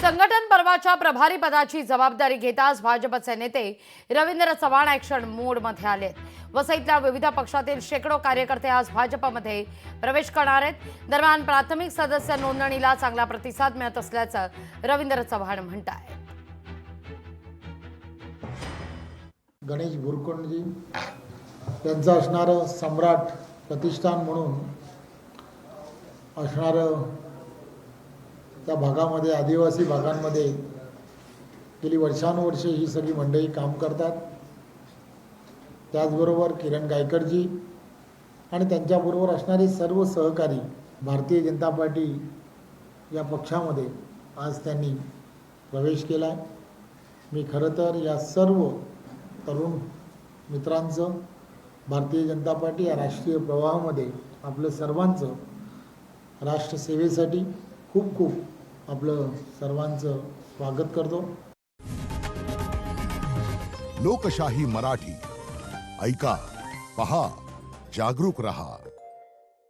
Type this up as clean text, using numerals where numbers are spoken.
संघटन पर्वाच्या प्रभारी पदाची जबाबदारी घेताच भाजपचे नेते रवींद्र चव्हाण ॲक्शन मोडमध्ये आले। वसईतल्या विविध पक्षातील शेकडो कार्यकर्ते आज भाजपमध्ये प्रवेश करणार आहेत। दरम्यान प्राथमिक सदस्य नोंदणीला चांगला प्रतिसाद मिळत असल्याचं रवींद्र चव्हाण म्हणतात। गणेश बुरकुंडजी त्यांचं असणारं सम्राट प्रतिष्ठान म्हणून असणारं त्या भागामध्ये आदिवासी भागांमध्ये गेली वर्षानुवर्षे ही सगळी मंडळी काम करतात। त्याचबरोबर किरण गायकरजी आणि त्यांच्याबरोबर असणारे सर्व सहकारी भारतीय जनता पार्टी या पक्षामध्ये आज त्यांनी प्रवेश केला आहे। मी खरं तर या सर्व तरुण मित्रांचं भारतीय जनता पार्टी या राष्ट्रीय प्रवाहामध्ये आपलं सर्वांचं राष्ट्रसेवेसाठी खूप खूप आपलं सर्वांचं स्वागत करतो। लोकशाही मराठी ऐका, पहा, जागरूक रहा।